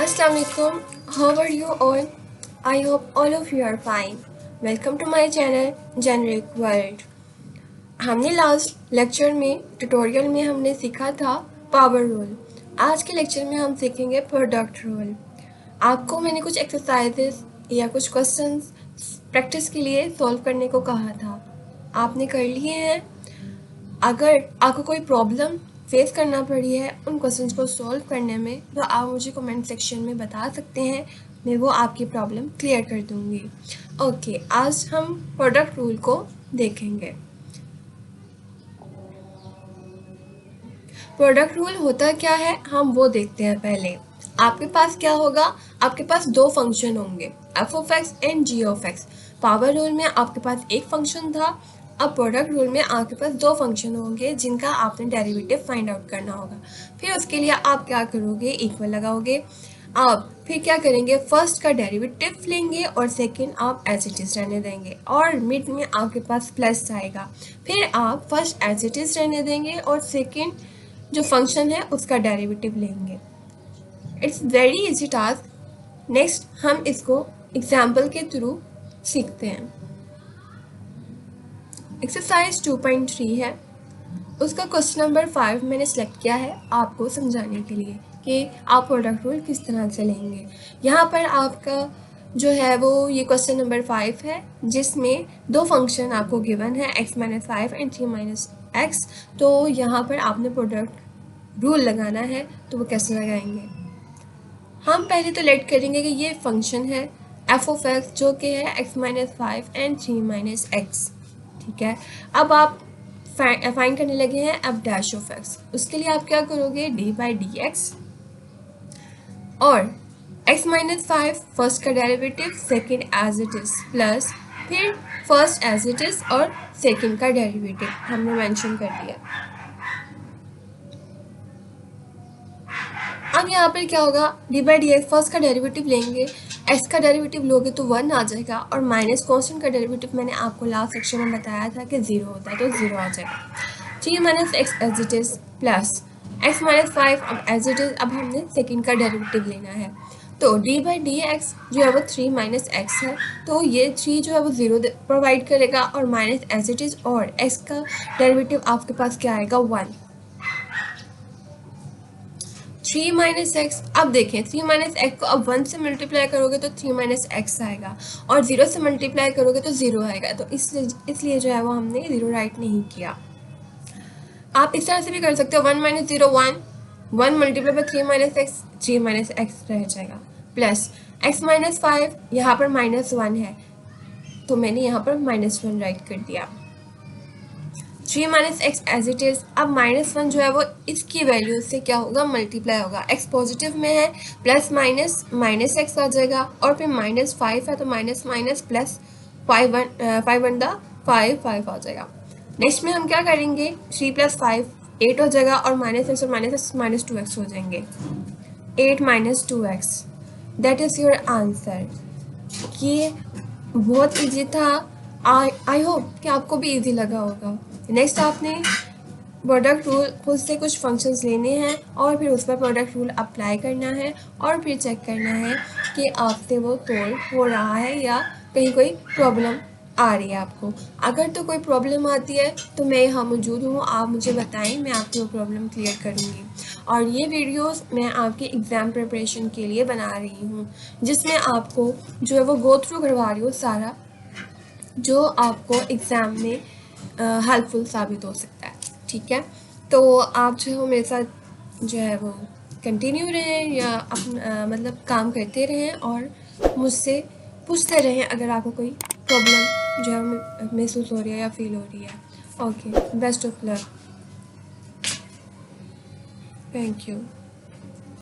Assalamualaikum. How are you all? I hope all of you are fine. Welcome to my channel Generic World. हमने last lecture में tutorial में हमने सीखा था power rule. आज के लेक्चर में हम सीखेंगे प्रोडक्ट रूल। आपको मैंने कुछ एक्सरसाइजेस या कुछ क्वेश्चंस प्रैक्टिस के लिए सॉल्व करने को कहा था, आपने कर लिए हैं। अगर आपको कोई प्रॉब्लम फेस करना पड़ी है उन क्वेश्चंस को सॉल्व करने में, तो आप मुझे कमेंट सेक्शन में बता सकते हैं, मैं वो आपकी प्रॉब्लम क्लियर कर दूंगी। ओके, आज हम प्रोडक्ट रूल को देखेंगे। प्रोडक्ट रूल होता क्या है हम वो देखते हैं। पहले आपके पास क्या होगा, आपके पास दो फंक्शन होंगे, F of X and G of X. Power rule में आपके पास एक फंक्शन था, अब प्रोडक्ट रूल में आपके पास दो फंक्शन होंगे जिनका आपने डेरिवेटिव फाइंड आउट करना होगा। फिर उसके लिए आप क्या करोगे, इक्वल लगाओगे। आप फिर क्या करेंगे, फर्स्ट का डेरिवेटिव लेंगे और सेकंड आप एज इट इज रहने देंगे, और मिड में आपके पास प्लस आएगा। फिर आप फर्स्ट एज इट इज रहने देंगे और सेकंड जो फंक्शन है उसका डेरिवेटिव लेंगे। It's very easy task. Next हम इसको एग्जाम्पल के थ्रू सीखते हैं। एक्सरसाइज 2.3 है, उसका क्वेश्चन नंबर 5 मैंने सेलेक्ट किया है आपको समझाने के लिए कि आप प्रोडक्ट रूल किस तरह से लेंगे। यहाँ पर आपका जो है वो ये क्वेश्चन नंबर 5 है, जिसमें दो फंक्शन आपको गिवन है, x-5 एंड 3-x। तो यहाँ पर आपने प्रोडक्ट रूल लगाना है, तो वो कैसे लगाएंगे। हम पहले तो लेट करेंगे कि ये फंक्शन है f ऑफ x जो कि है x-5 एंड 3-x, ठीक है। अब आप फाइंड करने लगे हैं अब डैश ऑफ x। उसके लिए आप क्या करोगे, d/dx और x-5 फर्स्ट का derivative, second as it is, plus फिर फर्स्ट एज इट इज और सेकंड का डेरिवेटिव हमने मेंशन कर दिया। अब यहाँ पर क्या होगा, d/dx फर्स्ट का डेरिवेटिव लेंगे, x का डेरिवेटिव लोगे तो 1 आ जाएगा, और माइनस कॉन्स्टेंट का डेरिवेटिव मैंने आपको लास्ट सेक्शन में बताया था कि 0 होता है, तो 0 आ जाएगा। 3-x as it is plus x-5 अब एज इट इज। अब हमने सेकंड का डेरिवेटिव लेना है, तो d/dx जो है वो 3-x है, तो ये 3 जो है वो 0 प्रोवाइड करेगा, और माइनस एज इट इज, और x का डेरिवेटिव आपके पास क्या आएगा, 1। 3-x, अब देखें 3-x को अब 1 से मल्टीप्लाई करोगे तो 3-x आएगा, और 0 से मल्टीप्लाई करोगे तो 0 आएगा, तो इसलिए जो है वो हमने 0 राइट नहीं किया। आप इस तरह से भी कर सकते हो, 1-0 1, 1 मल्टीप्लाई बाय 3-x, 3-x रह जाएगा, प्लस x-5 यहाँ पर -1 है, तो मैंने यहाँ पर -1 राइट कर दिया। 3-x as it is. अब -1 जो है वो इसकी वैल्यू से क्या होगा, मल्टीप्लाई होगा। x पॉजिटिव में है, प्लस माइनस x आ जाएगा, और फिर -5 है तो माइनस माइनस प्लस 5 5 आ जाएगा। नेक्स्ट में हम क्या करेंगे, 3 + 5 8 हो जाएगा, और -x और -2x हो जाएंगे, 8 - 2x। That is your answer. ये बहुत इजी था, आई होप कि आपको भी इजी लगा होगा। नेक्स्ट आपने प्रोडक्ट रूल खुद से कुछ फंक्शंस लेने हैं, और फिर उस पर प्रोडक्ट रूल अप्लाई करना है, और फिर चेक करना है कि आपसे वो सोल्व हो रहा है या कहीं कोई प्रॉब्लम आ रही है आपको। अगर तो कोई प्रॉब्लम आती है तो मैं यहाँ मौजूद हूँ, आप मुझे बताएं, मैं आपकी वो प्रॉब्लम क्लियर करूँगी। और ये वीडियोस मैं आपके एग्ज़ाम प्रिपरेशन के लिए बना रही हूँ, जिसमें आपको जो है वो गो थ्रू करवा रही हूँ सारा, जो आपको एग्ज़ाम में हेल्पफुल साबित हो सकता है, ठीक है। तो आप जो है मेरे साथ जो है वो कंटिन्यू रहें, या अपना मतलब काम करते रहें, और मुझसे पूछते रहें अगर आपको कोई प्रॉब्लम जो है महसूस हो रही है या फील हो रही है। Okay, best of luck, thank you.